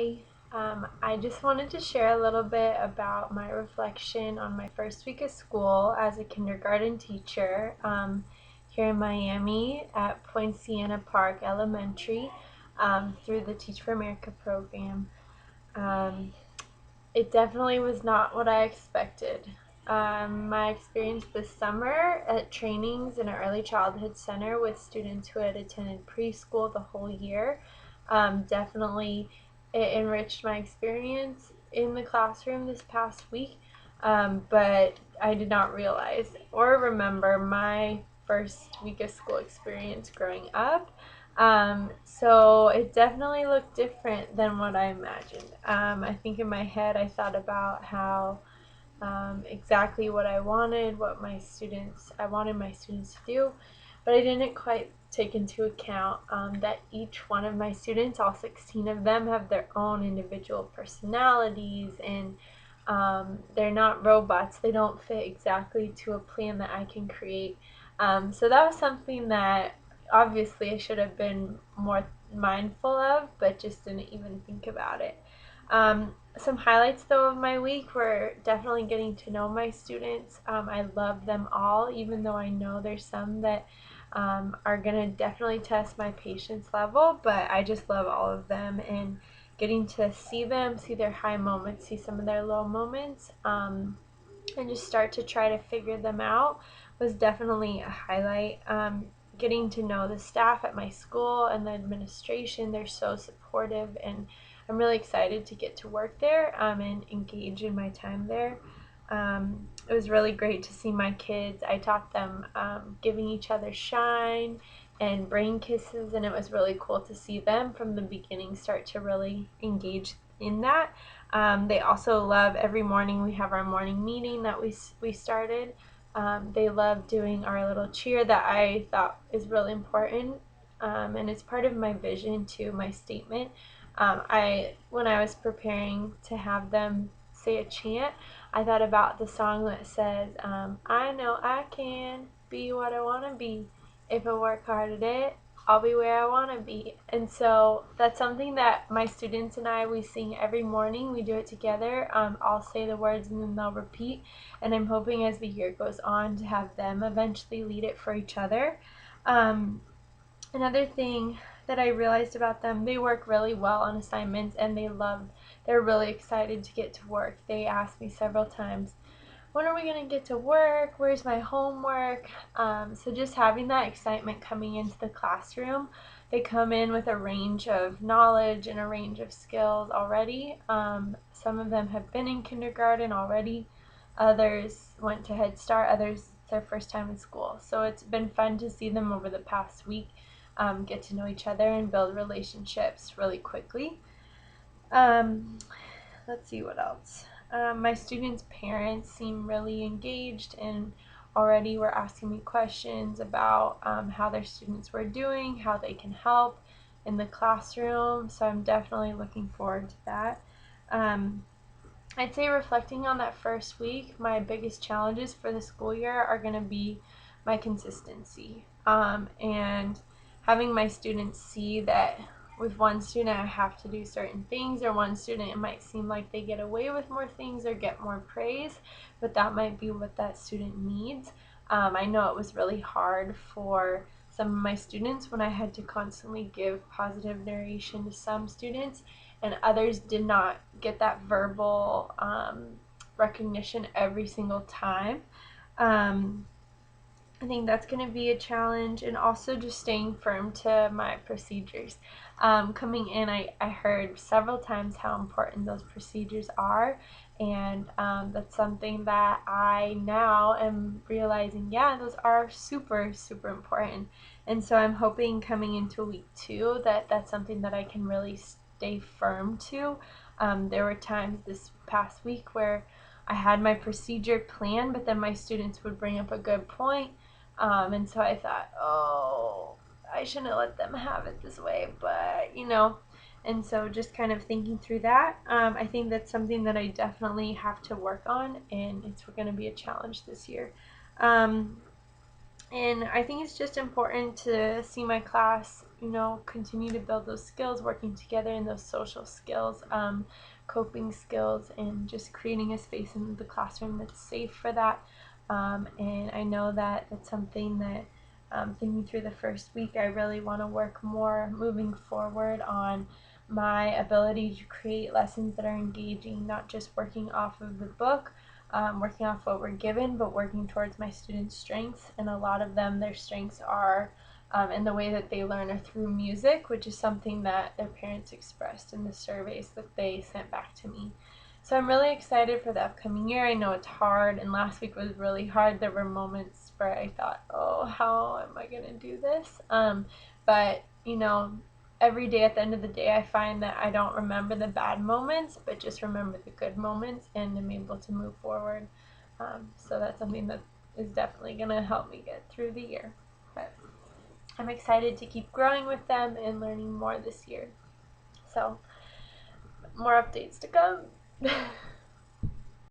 Hi. I just wanted to share a little bit about my reflection on my first week of school as a kindergarten teacher here in Miami at Poinciana Park Elementary through the Teach for America program. Um, it definitely was not what I expected. My experience this summer at trainings in an early childhood center with students who had attended preschool the whole year definitely it enriched my experience in the classroom this past week. But I did not realize or remember my first week of school experience growing up. So it definitely looked different than what I imagined. I think in my head I thought about how exactly what I wanted, I wanted my students to do, but I didn't quite take into account that each one of my students, all 16 of them, have their own individual personalities and they're not robots. They don't fit exactly to a plan that I can create. So that was something that obviously I should have been more mindful of, but just didn't even think about it. Some highlights though of my week were definitely getting to know my students. I love them all, even though I know there's some that are going to definitely test my patience level, but I just love all of them and getting to see them, see their high moments, see some of their low moments, and just start to try to figure them out was definitely a highlight. Getting to know the staff at my school and the administration, they're so supportive, and I'm really excited to get to work there and engage in my time there. It was really great to see my kids. I taught them giving each other shine and brain kisses, and it was really cool to see them from the beginning start to really engage in that. They also love every morning we have our morning meeting that we started. They love doing our little cheer that I thought is really important, and it's part of my vision too, my statement. I when I was preparing to have them say a chant, I thought about the song that says, "I know I can be what I want to be. If I work hard at it, I'll be where I want to be." And so that's something that my students and we sing every morning. We do it together. I'll say the words and then they'll repeat. And I'm hoping as the year goes on to have them eventually lead it for each other. Um, Another thing that I realized about them, they work really well on assignments and they're really excited to get to work. They asked me several times, when are we going to get to work? Where's my homework? So just having that excitement coming into the classroom, they come in with a range of knowledge and a range of skills already. Some of them have been in kindergarten already. Others went to Head Start. Others, it's their first time in school. So it's been fun to see them over the past week get to know each other and build relationships really quickly. Um, let's see what else. My students' parents seem really engaged and already were asking me questions about how their students were doing, how they can help in the classroom. So I'm definitely looking forward to that. Um, I'd say reflecting on that first week, my biggest challenges for the school year are going to be my consistency and having my students see that with one student I have to do certain things, or one student it might seem like they get away with more things or get more praise, but that might be what that student needs. I know it was really hard for some of my students when I had to constantly give positive narration to some students, and others did not get that verbal recognition every single time. Um, I think that's going to be a challenge, and also just staying firm to my procedures. Coming in, I heard several times how important those procedures are, and that's something that I now am realizing, yeah, those are super, super important. And so I'm hoping coming into week 2 that that's something that I can really stay firm to. There were times this past week where I had my procedure planned, but then my students would bring up a good point, and so I thought, oh, I shouldn't let them have it this way, but and so just kind of thinking through that, I think that's something that I definitely have to work on, and it's going to be a challenge this year. Um, and I think it's just important to see my class continue to build those skills, working together, and those social skills, coping skills, and just creating a space in the classroom that's safe for that. And I know that it's something that, thinking through the first week, I really want to work more moving forward on my ability to create lessons that are engaging, not just working off of the book, working off what we're given, but working towards my students' strengths. And a lot of them, their strengths are and the way that they learn are through music, which is something that their parents expressed in the surveys that they sent back to me. So I'm really excited for the upcoming year. I know it's hard, and last week was really hard. There were moments where I thought, oh, how am I going to do this? But, every day at the end of the day, I find that I don't remember the bad moments, but just remember the good moments, and I'm able to move forward. So that's something that is definitely going to help me get through the year. But I'm excited to keep growing with them and learning more this year. So, more updates to come.